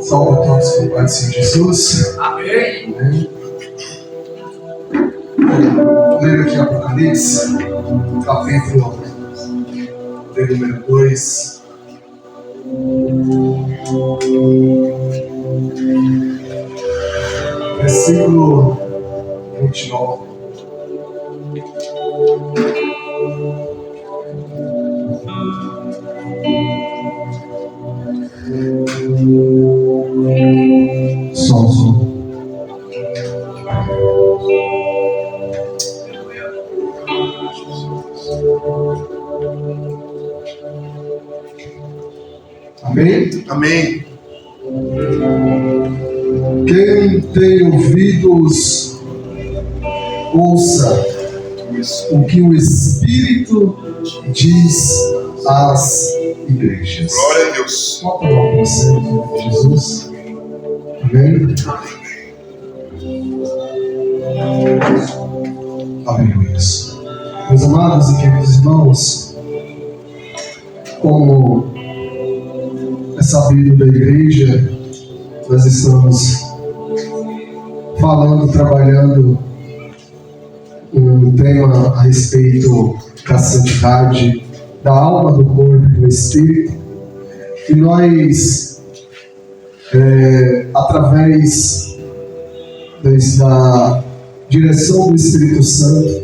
Salve a todos com o Pai do Senhor Jesus. Amém. Amém. Ler aqui Apocalipse, capítulo de número 2. Versículo 29. Som. Amém? Amém. Quem tem ouvidos, ouça o que o Espírito diz às igrejas. Glória a Deus. Bota lá para você, em nome de Jesus. Amém? Aleluia. Meus amados e queridos irmãos, como é sabido da igreja, nós estamos falando, trabalhando um tema a respeito da santidade, da alma, do corpo e do espírito. E nós, através da direção do Espírito Santo,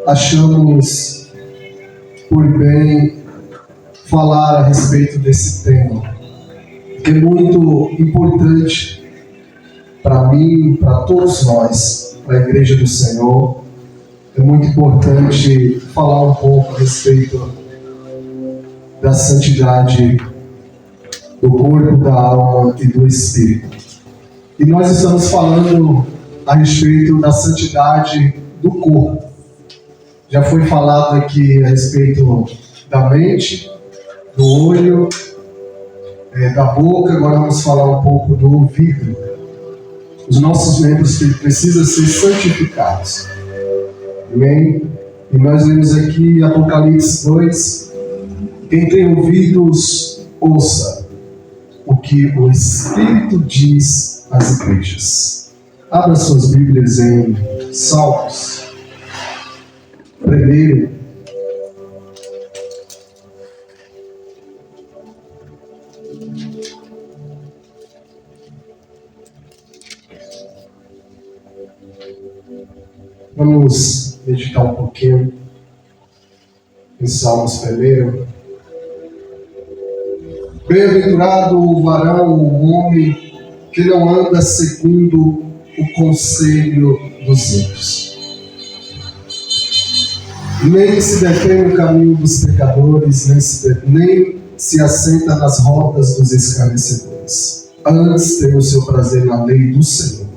achamos por bem falar a respeito desse tema, que é muito importante para mim, para todos nós, para a Igreja do Senhor. É muito importante falar um pouco a respeito da santidade do corpo, da alma e do espírito. E nós estamos falando a respeito da santidade do corpo. Já foi falado aqui a respeito da mente, do olho, da boca. Agora vamos falar um pouco do ouvido. Os nossos membros precisam ser santificados. Amém? E nós lemos aqui Apocalipse 2. Quem tem ouvidos, ouça o que o Espírito diz às igrejas. Abra suas Bíblias em Salmos. Primeiro, vamos meditar um pouquinho em Salmos primeiro. Bem-aventurado o varão, o homem que não anda segundo o conselho dos ímpios, nem se detém no caminho dos pecadores, nem se assenta nas rodas dos escarnecedores. Antes tem o seu prazer na lei do Senhor,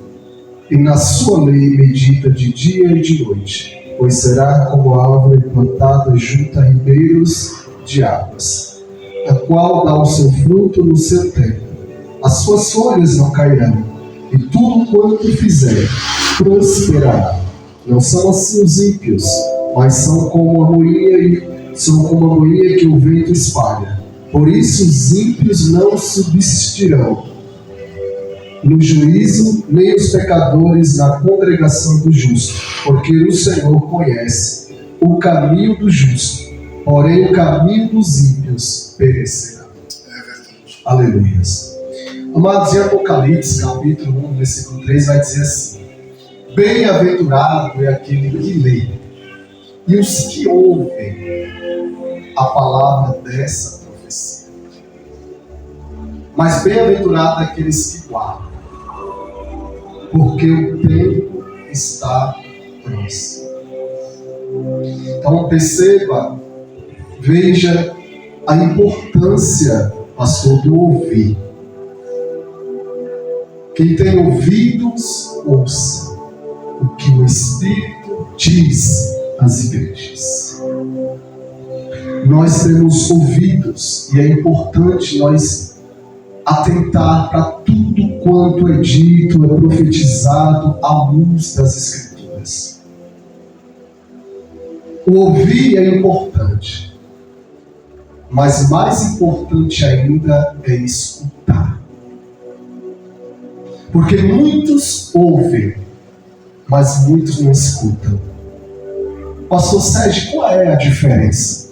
e na sua lei medita de dia e de noite, pois será como árvore plantada junto a ribeiros de águas, a qual dá o seu fruto no seu tempo. As suas folhas não cairão, e tudo quanto fizer prosperará. Não são assim os ímpios, mas são como a moinha que o vento espalha. Por isso os ímpios não subsistirão no juízo, nem os pecadores na congregação do justo, porque o Senhor conhece o caminho do justo, porém o caminho dos ímpios perecerá. Aleluia. Amados, em Apocalipse, capítulo 1, versículo 3, vai dizer assim: bem-aventurado é aquele que lê, e os que ouvem a palavra dessa profecia. Mas bem-aventurado é aqueles que guardam, porque o tempo está próximo. Então perceba, veja a importância, pastor, do ouvir. Quem tem ouvidos, ouça o que o Espírito diz às igrejas. Nós temos ouvidos e é importante nós atentar para tudo quanto é dito, é profetizado à luz das Escrituras. O ouvir é importante. Mas mais importante ainda é escutar. Porque muitos ouvem, mas muitos não escutam. Pastor Sérgio, qual é a diferença?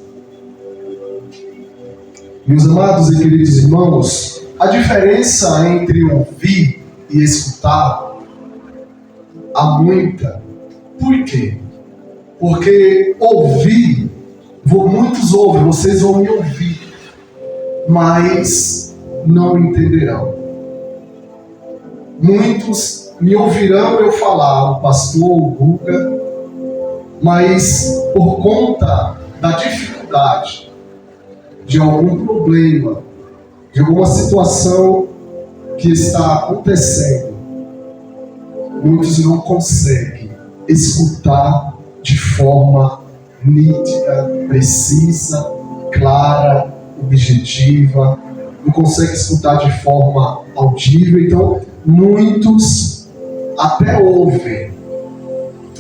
Meus amados e queridos irmãos, a diferença entre ouvir e escutar há muita. Por quê? Porque ouvir, muitos ouvem, vocês vão me ouvir, mas não entenderão. Muitos me ouvirão eu falar, o pastor, o Guga, mas por conta da dificuldade, de algum problema, de alguma situação que está acontecendo, muitos não conseguem escutar de forma nítida, precisa, clara, objetiva, não conseguem escutar de forma audível. Então, muitos até ouvem,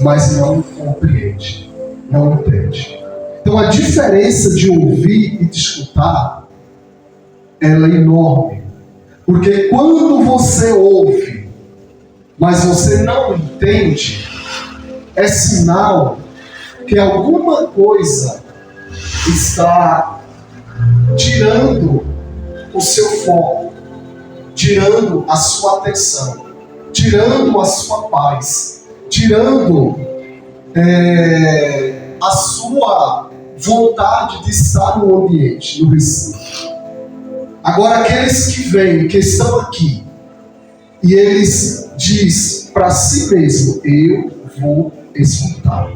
mas não compreendem, não entendem. Então, a diferença de ouvir e de escutar, ela é enorme. Porque quando você ouve, mas você não entende, é sinal que alguma coisa está tirando o seu foco, tirando a sua atenção, tirando a sua paz, tirando a sua vontade de estar no ambiente, no recinto. Agora, aqueles que vêm, que estão aqui, e eles dizem para si mesmo: eu vou escutar.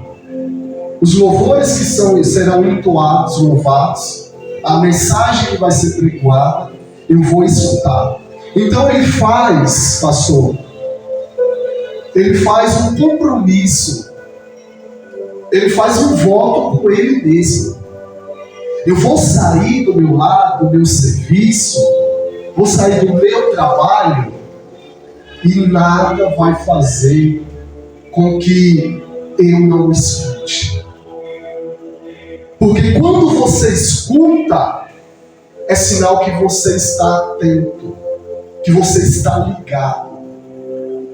Os louvores que serão entoados, louvados, a mensagem que vai ser pregoada, eu vou escutar. Então ele faz, pastor, ele faz um compromisso, ele faz um voto com ele mesmo. Eu vou sair do meu lado, do meu serviço, vou sair do meu trabalho e nada vai fazer com que eu não escute. Porque quando você escuta, é sinal que você está atento, que você está ligado,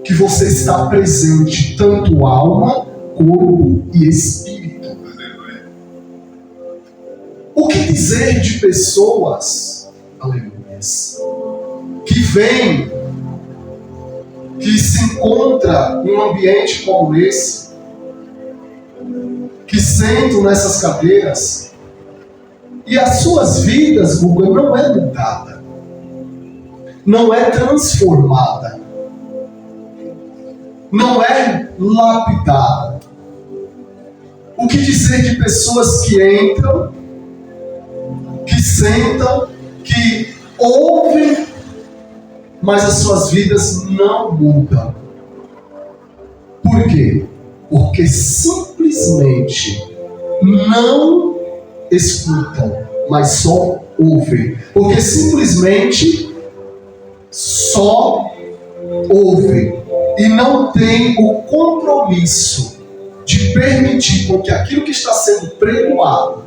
que você está presente, tanto alma, corpo e espírito. O que dizer de pessoas, aleluias, que vêm, que se encontram em um ambiente como esse, que sentam nessas cadeiras, e as suas vidas, Guga, não é mudada, não é transformada, não é lapidada. O que dizer de pessoas que entram, que sentam, que ouvem, mas as suas vidas não mudam? Por quê? Porque simplesmente não escutam, mas só ouvem. Porque simplesmente só ouvem e não tem o compromisso de permitir com que aquilo que está sendo pregoado,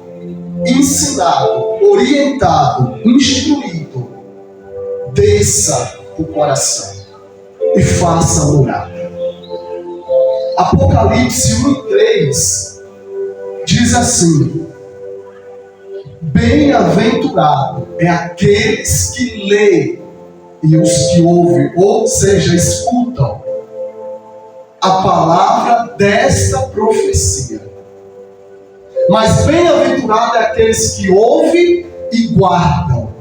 ensinado, orientado, instruído, desça o coração e faça morada. Apocalipse 1:3 diz assim: bem-aventurado é aqueles que leem e os que ouvem, ou seja, escutam a palavra desta profecia. Mas bem-aventurado é aqueles que ouvem e guardam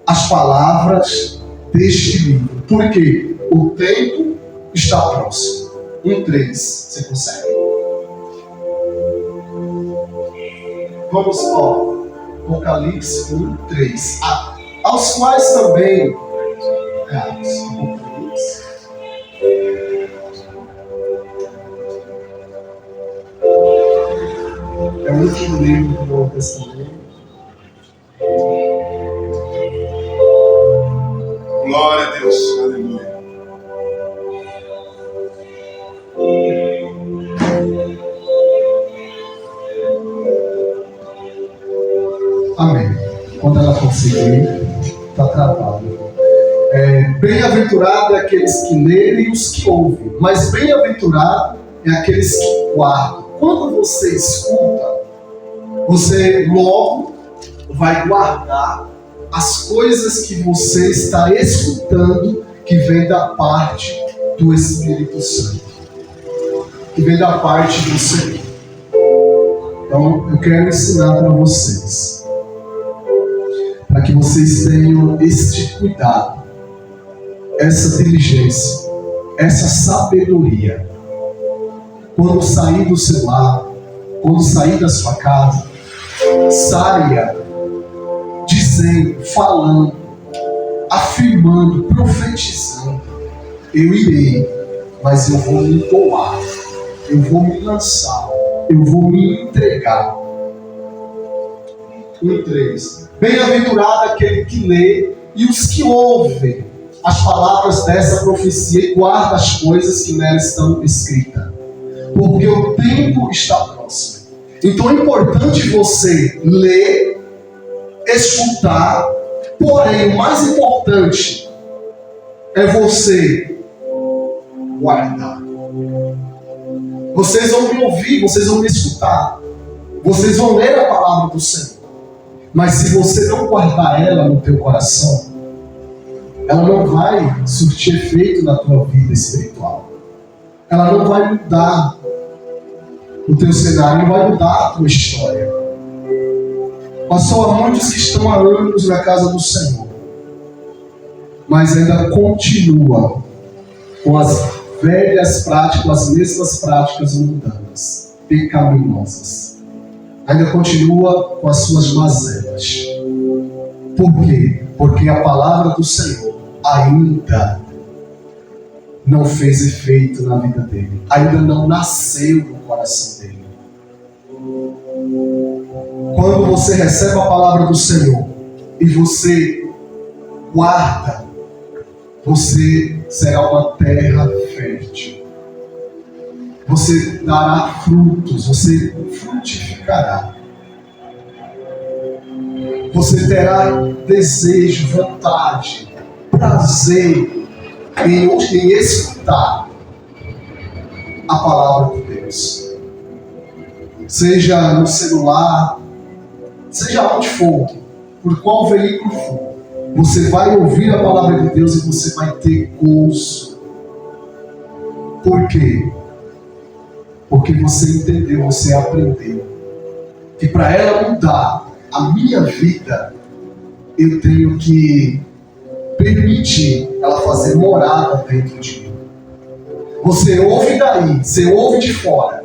as palavras deste livro. Porque o tempo está próximo. 1:3, você consegue? Vamos ao Apocalipse 1:3. Aos quais também, é o último livro do Novo Testamento. Glória a Deus, aleluia. Amém. conseguir. Está travado. Bem-aventurado é aqueles que lerem e os que ouvem, mas bem-aventurado é aqueles que guardam. Quando você escuta, você logo vai guardar as coisas que você está escutando, que vem da parte do Espírito Santo, que vem da parte do Senhor. Então, eu quero ensinar para vocês, para que vocês tenham este cuidado, essa diligência, essa sabedoria. Quando sair do seu lar, quando sair da sua casa, saia dizendo, falando, afirmando, profetizando: eu irei, mas eu vou me doar, eu vou me lançar, eu vou me entregar. 1:3. Bem-aventurado aquele que lê e os que ouvem as palavras dessa profecia e guarda as coisas que nela estão escritas, porque o tempo está próximo. Então é importante você ler, escutar, porém o mais importante é você guardar. Vocês vão me ouvir, vocês vão me escutar, vocês vão ler a palavra do Senhor, mas se você não guardar ela no teu coração, ela não vai surtir efeito na tua vida espiritual. Ela não vai mudar o teu cenário, não vai mudar a tua história. Pastor, há muitos que estão há anos na casa do Senhor, mas ainda continua com as velhas práticas, as mesmas práticas mundanas, pecaminosas. Ainda continua com as suas mazelas. Por quê? Porque a palavra do Senhor ainda não fez efeito na vida dele, ainda não nasceu no coração dele. Quando você recebe a palavra do Senhor e você guarda, você será uma terra fértil. Você dará frutos, você frutificará. Você terá desejo, vontade, prazer em escutar a palavra de Deus. Seja no celular, seja onde for, por qual veículo for, você vai ouvir a palavra de Deus e você vai ter gozo. Por quê? Porque você entendeu, você aprendeu que para ela mudar a minha vida, eu tenho que permitir ela fazer morada dentro de mim. Você ouve daí, você ouve de fora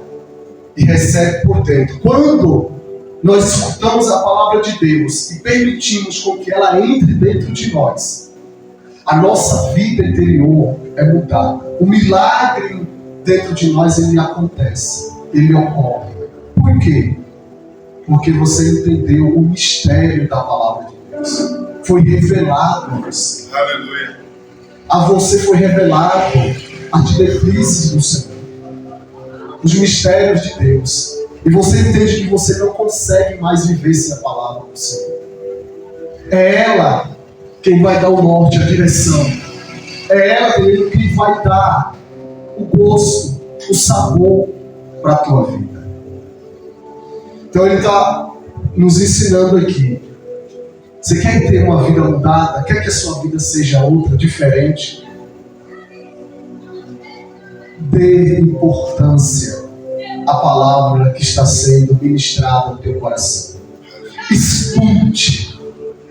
e recebe por dentro. Quando nós escutamos a palavra de Deus e permitimos com que ela entre dentro de nós, a nossa vida interior é mudada. O milagre dentro de nós, ele acontece, ele ocorre. Por quê? Porque você entendeu o mistério da palavra de Deus. Foi revelado a você. Aleluia. A você foi revelado as diretrizes do Senhor, os mistérios de Deus. E você entende que você não consegue mais viver sem a palavra do Senhor. É ela quem vai dar o norte, a direção. É ela quem vai dar o gosto, o sabor para a tua vida. Então ele está nos ensinando aqui. Você quer ter uma vida mudada? Quer que a sua vida seja outra, diferente? Dê importância à palavra que está sendo ministrada no teu coração. Escute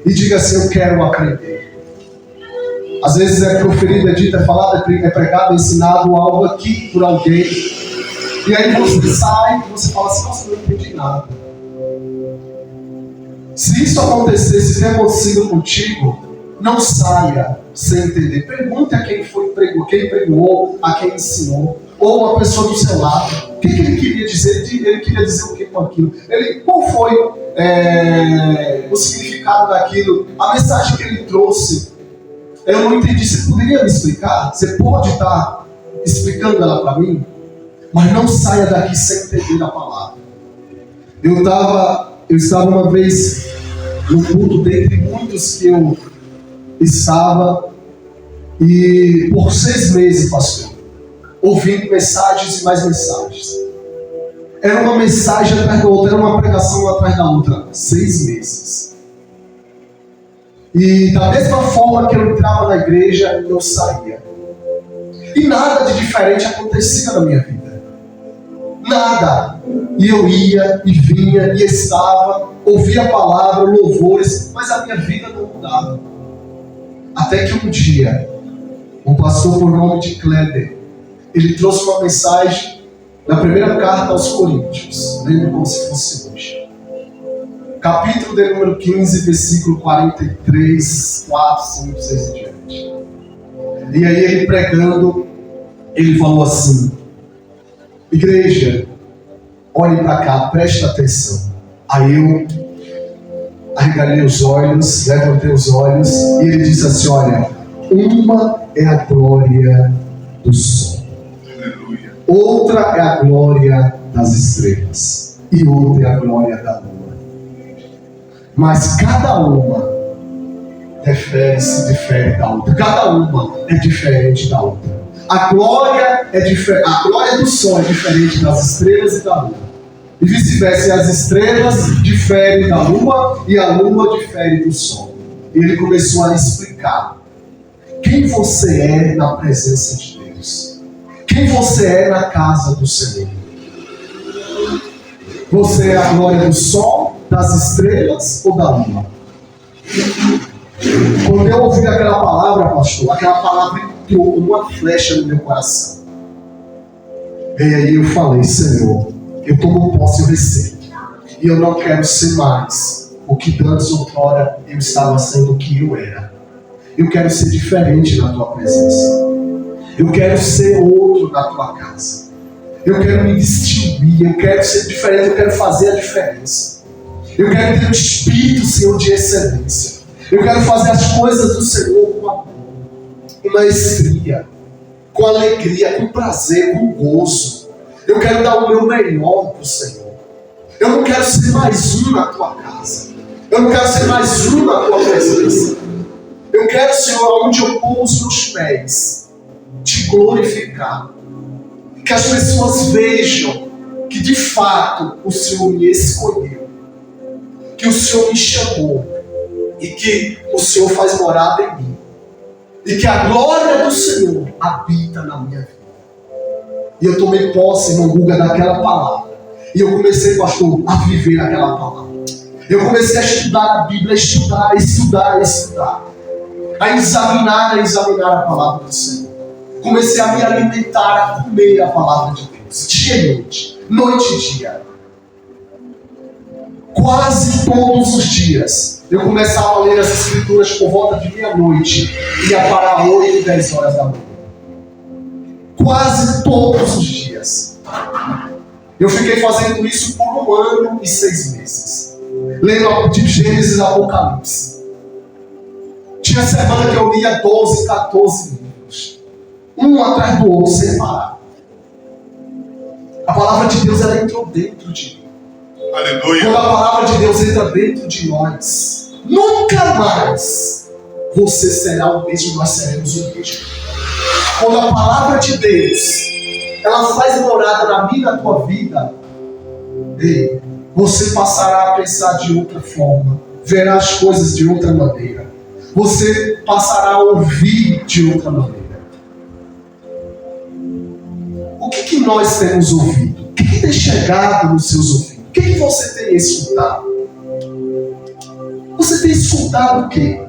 e diga assim: eu quero aprender. Às vezes é proferido, é dito, é falado, é pregado, é ensinado algo aqui por alguém. E aí você sai e você fala assim: nossa, eu não entendi nada. Se isso acontecer, se tem acontecido contigo, não saia sem entender. Pergunte a quem pregou, quem pregou, a quem ensinou, ou a pessoa do seu lado. O que ele queria dizer? Ele queria dizer o que com aquilo? Qual foi o significado daquilo? A mensagem que ele trouxe, eu não entendi. Você poderia me explicar? Você pode estar explicando ela para mim? Mas não saia daqui sem entender a palavra. Eu estava uma vez no culto dentre muitos que eu estava, e por 6 meses, pastor, ouvindo mensagens e mais mensagens. Era uma mensagem atrás da outra, era uma pregação atrás da outra. 6 meses. E da mesma forma que eu entrava na igreja, eu saía. E nada de diferente acontecia na minha vida. Nada. E eu ia e vinha e estava, ouvia a palavra, louvores, mas a minha vida não mudava. Até que um dia, um pastor por nome de Kleber, ele trouxe uma mensagem na primeira carta aos Coríntios. Lembro como se fosse hoje. Capítulo de número 15, versículo 43, 4, 5, 6 e diante. E aí ele pregando, ele falou assim: igreja, olhem para cá, preste atenção. Aí eu arregalei os olhos, levantei os olhos, e ele disse assim: olha, uma é a glória do sol, outra é a glória das estrelas, e outra é a glória da lua. Mas cada uma difere da outra. Cada uma é diferente da outra. A glória do sol é diferente das estrelas e da lua. E vice-versa, as estrelas diferem da lua e a lua difere do sol. E ele começou a explicar quem você é na presença de Deus. Quem você é na casa do Senhor. Você é a glória do sol, das estrelas ou da lua? Quando eu ouvi aquela palavra, pastor, aquela palavra entrou como uma flecha no meu coração. E aí eu falei: Senhor, eu tomo posse, eu recebo. E eu não quero ser mais o que antes outrora eu estava sendo o que eu era. Eu quero ser diferente na tua presença. Eu quero ser outro na tua casa. Eu quero me distinguir, eu quero ser diferente, eu quero fazer a diferença. Eu quero ter um espírito, Senhor, de excelência. Eu quero fazer as coisas do Senhor com amor, com maestria, com alegria, com prazer, com gozo. Eu quero dar o meu melhor para o Senhor. Eu não quero ser mais um na tua casa. Eu não quero ser mais um na tua presença. Eu quero, Senhor, onde eu pôr os meus pés, te glorificar. Que as pessoas vejam que de fato o Senhor me escolheu, que o Senhor me chamou e que o Senhor faz morada em mim, e que a glória do Senhor habita na minha vida. E eu tomei posse, irmão Guga, daquela palavra, e eu comecei, pastor, a viver aquela palavra. Eu comecei a estudar a Bíblia, a estudar, a examinar a palavra do Senhor. Comecei a me alimentar, a comer a palavra de Deus, dia e noite e dia. Quase todos os dias eu começava a ler as escrituras por volta de meia-noite e ia parar 8, 10 horas da manhã. Quase todos os dias. Eu fiquei fazendo isso por 1 ano e 6 meses. Lendo de Gênesis a Apocalipse. Tinha semana que eu lia 12, 14 livros. Um atrás do outro, sem parar. A palavra de Deus, ela entrou dentro de mim. Aleluia. Quando a palavra de Deus entra dentro de nós, nunca mais você será o mesmo, nós seremos o mesmo. Quando a palavra de Deus, ela faz morada na minha e na tua vida, você passará a pensar de outra forma, verá as coisas de outra maneira. Você passará a ouvir de outra maneira. O que nós temos ouvido? O que tem chegado nos seus ouvidos? O que você tem escutado? Você tem escutado o quê?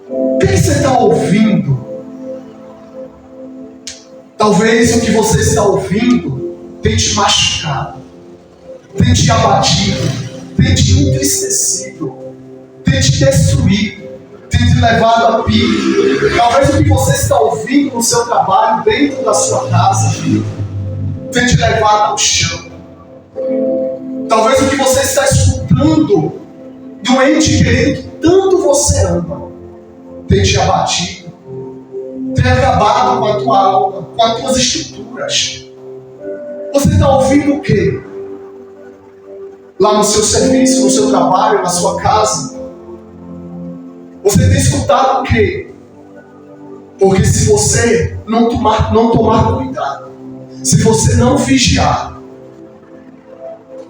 O que você está ouvindo? Talvez o que você está ouvindo tenha te machucado, tenha te abatido, tenha te entristecido, tenha te destruído, tenha te levado a pique. Talvez o que você está ouvindo no seu trabalho, dentro da sua casa, tenha te levado ao chão. Talvez o que você está escutando de um ente querido que tanto você ama tenha te abatido, tenha acabado com a tua alma, com as tuas estruturas. Você está ouvindo o quê? lá no seu serviço, no seu trabalho, na sua casa. Você tem escutado o quê? Porque se você não tomar cuidado, se você não vigiar,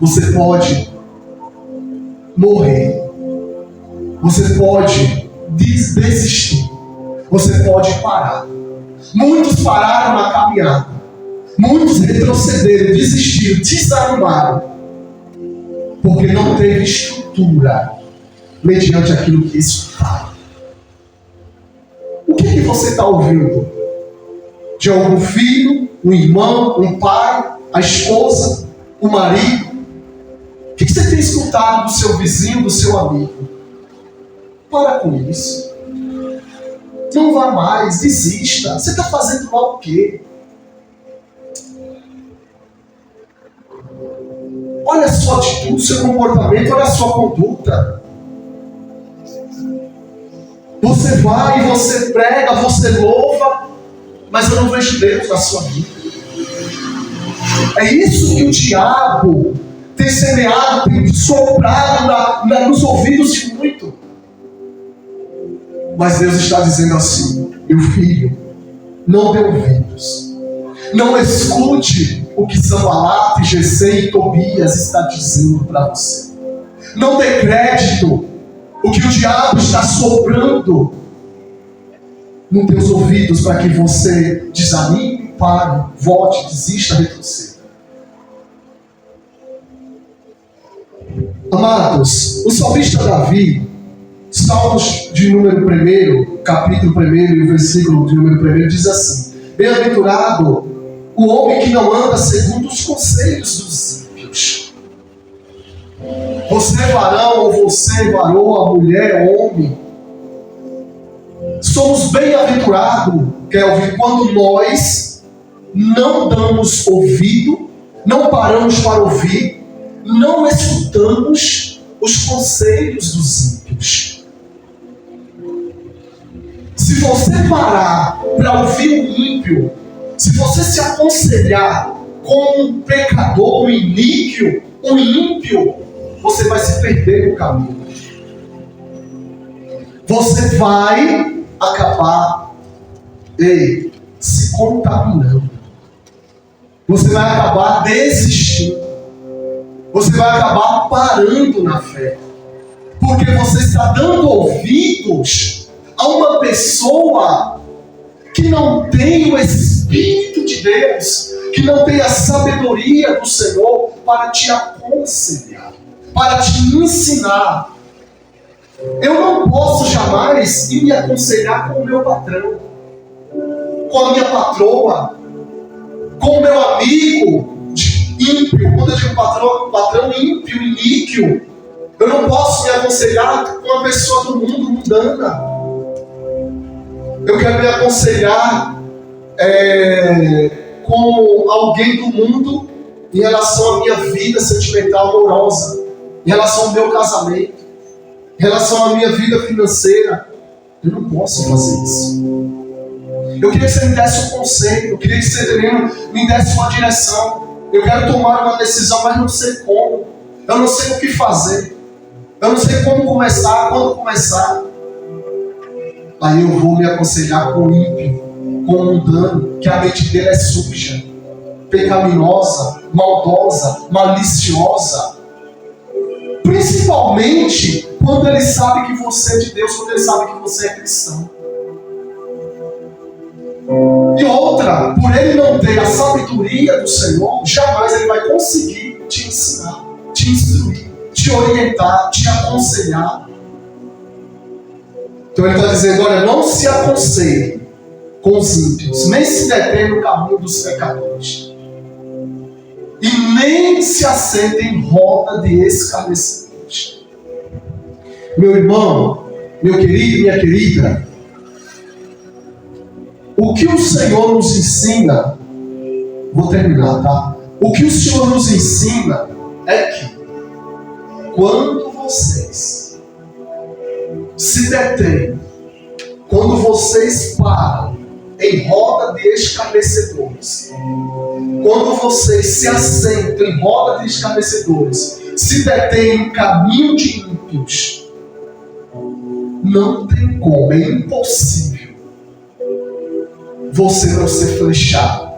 você pode morrer. Você pode desistir. Você pode parar. Muitos pararam na caminhada. Muitos retrocederam, desistiram, desanimaram. Porque não teve estrutura mediante aquilo que escutaram. O que você está ouvindo? De algum filho, um irmão, um pai, a esposa, o marido? O que você tem escutado do seu vizinho, do seu amigo? Para com isso. Não vá mais, desista. Você está fazendo mal o quê? Olha a sua atitude, o seu comportamento, olha a sua conduta. Você vai, você prega, você louva, mas eu não vejo Deus na sua vida. É isso que o diabo tem semeado, tem soprado nos ouvidos de muito. Mas Deus está dizendo assim: meu filho, não dê ouvidos. Não escute o que Sanbalate, Gesem e Tobias está dizendo para você. Não dê crédito o que o diabo está soprando nos teus ouvidos para que você desanime, pare, volte, desista, retroceda. Amados, o salmista Davi, Salmos de número 1, capítulo 1 e o versículo de número 1 diz assim: bem-aventurado o homem que não anda segundo os conselhos dos ímpios. Você varão, ou você varoa, mulher, homem, somos bem-aventurados, Kelvin, quando nós não damos ouvido, não paramos para ouvir, não escutamos os conselhos dos ímpios. Se você parar para ouvir o ímpio, se você se aconselhar com um pecador, um iníquo, um ímpio, você vai se perder no caminho. Você vai acabar se contaminando. Você vai acabar desistindo. Você vai acabar parando na fé. Porque você está dando ouvidos a uma pessoa que não tem o Espírito de Deus, que não tem a sabedoria do Senhor para te aconselhar, para te ensinar. Eu não posso jamais ir me aconselhar com o meu patrão, com a minha patroa, com o meu amigo ímpio. Quando eu digo patrão ímpio, iníquo, eu não posso me aconselhar com a pessoa do mundo mundana. Eu quero me aconselhar com alguém do mundo em relação à minha vida sentimental amorosa, em relação ao meu casamento, em relação à minha vida financeira. Eu não posso fazer isso. Eu queria que você me desse um conselho, eu queria que você me desse uma direção. Eu quero tomar uma decisão, mas não sei como. Eu não sei o que fazer. Eu não sei como começar, quando começar. Aí eu vou me aconselhar com o ímpio, com o mundano, que a mente dele é suja, pecaminosa, maldosa, maliciosa. Principalmente quando ele sabe que você é de Deus, quando ele sabe que você é cristão. E outra, por ele não ter a sabedoria do Senhor, jamais ele vai conseguir te ensinar, te instruir, te orientar, te aconselhar. Então ele está dizendo: olha, não se aconselhe com os ímpios, nem se detém no caminho dos pecadores, e nem se assente em roda de escarnecedores. Meu irmão, meu querido, minha querida, o que o Senhor nos ensina, vou terminar, tá? O que o Senhor nos ensina é que quando vocês se detêm, quando vocês param em roda de escarnecedores, quando vocês se assentam em roda de escarnecedores, se detém no caminho de ímpios, não tem como, é impossível você não ser flechado,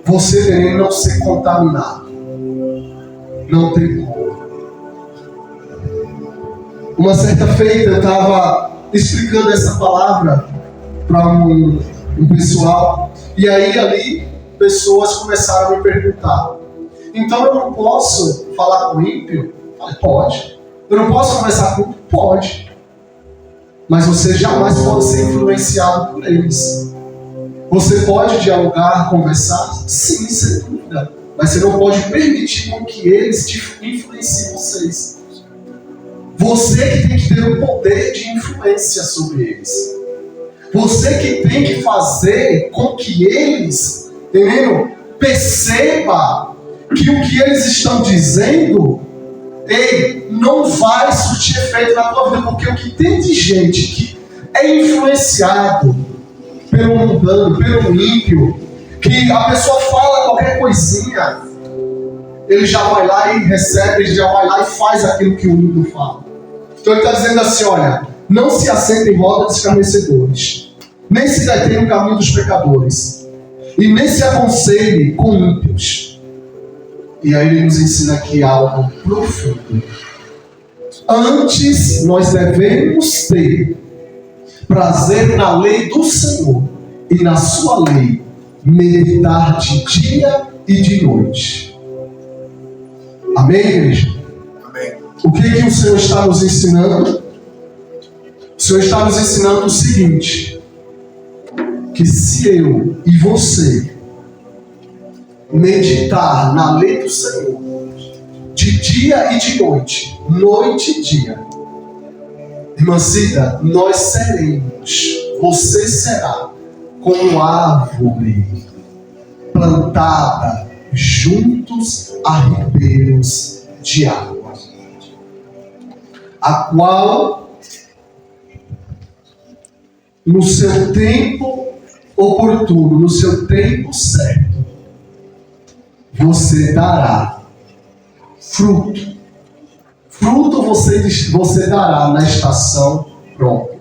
você não ser contaminado. Não tem como. Uma certa feita eu estava explicando essa palavra para um pessoal, e aí ali pessoas começaram a me perguntar: então eu não posso falar com o ímpio? Eu falei: pode. Eu não posso conversar com o ímpio? Pode. Mas você jamais pode ser influenciado por eles. Você pode dialogar, conversar? Sim, sem dúvida. Mas você não pode permitir com que eles influenciem vocês. Você que tem que ter o poder de influência sobre eles. Você que tem que fazer com que eles, entendeu? Perceba que o que eles estão dizendo, não vai surtir efeito na tua vida, porque o que tem de gente que é influenciado pelo mundano, pelo ímpio, que a pessoa fala qualquer coisinha, ele já vai lá e recebe, ele já vai lá e faz aquilo que o ímpio fala. Então ele está dizendo assim: olha, não se assenta em roda de escarnecedores, nem se detém no caminho dos pecadores, e nem se aconselhe com ímpios. E aí ele nos ensina aqui algo profundo. Antes nós devemos ter prazer na lei do Senhor, e na sua lei meditar de dia e de noite. Amém, igreja? Amém. O que o Senhor está nos ensinando? O Senhor está nos ensinando o seguinte: que se eu e você meditar na lei do Senhor de dia e de noite, noite e dia, irmã Cida, nós seremos, você será como árvore plantada juntos a ribeiros de água, a qual no seu tempo oportuno, no seu tempo certo, você dará fruto. Fruto você dará na estação própria,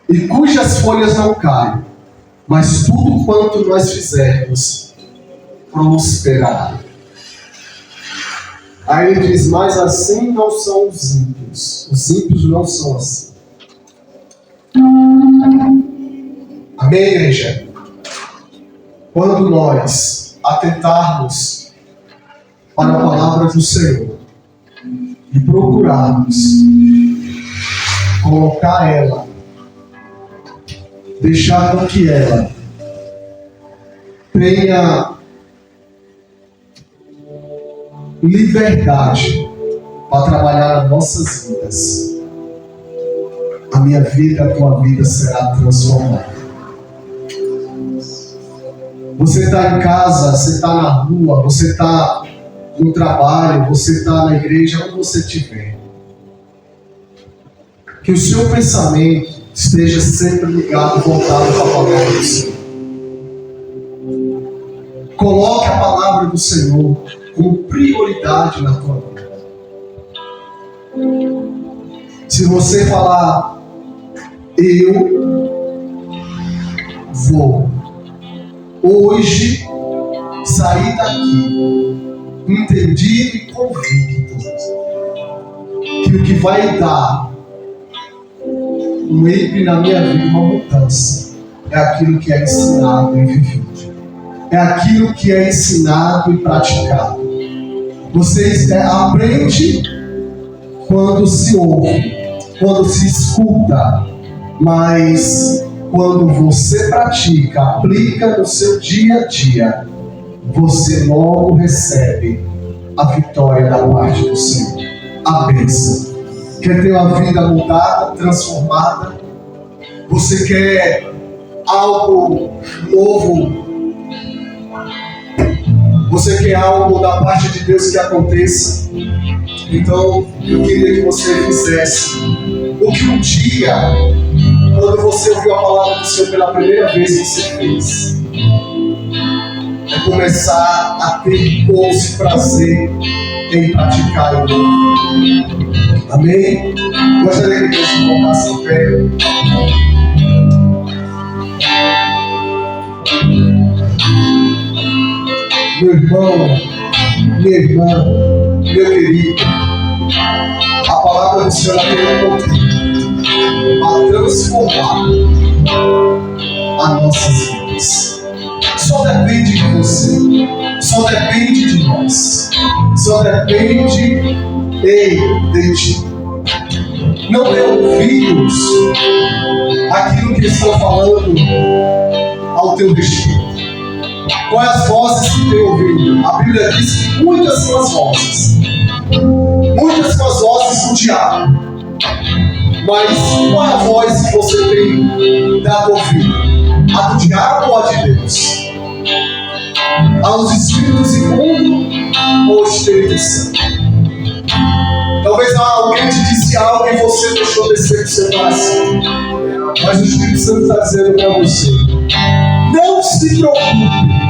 e cujas folhas não caem, mas tudo quanto nós fizermos prosperará. Aí ele diz: mas assim não são os ímpios não são assim. Amém, igreja? Quando nós atentarmos para a palavra do Senhor e procurarmos colocar ela, deixar com que ela tenha liberdade para trabalhar nas nossas vidas, a minha vida, a tua vida será transformada. Você está em casa, você está na rua, você está no trabalho, você está na igreja, onde você estiver. Que o seu pensamento esteja sempre ligado, voltado para a palavra do Senhor. Coloque a palavra do Senhor como prioridade na tua vida. Se você falar: eu vou hoje sair daqui entendido e convicto que o que vai dar um ímpeto na minha vida, uma mudança, é aquilo que é ensinado e vivido, é aquilo que é ensinado e praticado. Você aprende quando se ouve, quando se escuta, mas quando você pratica, aplica no seu dia a dia, você logo recebe a vitória da parte do Senhor, a bênção. Quer ter uma vida mudada, transformada? Você quer algo novo? Você quer algo da parte de Deus que aconteça? Então, eu queria que você fizesse o que um dia, quando você ouviu a palavra do Senhor pela primeira vez, você fez. É começar a ter gozo e prazer em praticar o bem. Amém? Gostaria que Deus se colocasse em pé. Meu irmão, minha irmã, meu querido, a palavra do Senhor tem um poder a transformar as nossas vidas. Só depende de você, só depende de nós, só depende de ti. Não dê ouvidos àquilo que estão falando ao teu respeito. Quais as vozes que tem ouvido? A Bíblia diz que muitas são as vozes. Muitas são as vozes do diabo. Mas qual é a voz que você tem dado ouvido? A do diabo ou a de Deus? Aos espíritos imundos ou ao Espírito Santo? Talvez alguém te disse algo e você deixou descer do seu coração. Mas o Espírito Santo está dizendo para você: não se preocupe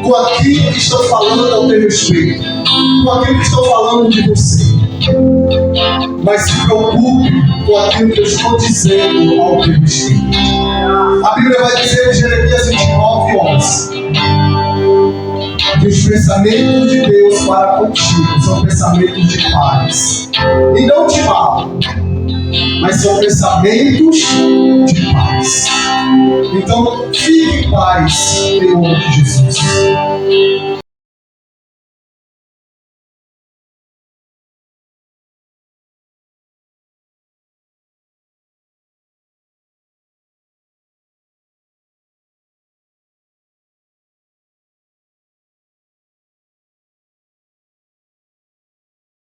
com aquilo que estão falando ao teu respeito, com aquilo que estão falando de você, mas se preocupe com aquilo que eu estou dizendo ao teu respeito. A Bíblia vai dizer em Jeremias 29:11 que os pensamentos de Deus para contigo são pensamentos de paz e não de mal, mas são pensamentos de paz. Então, fique em paz em nome de Jesus.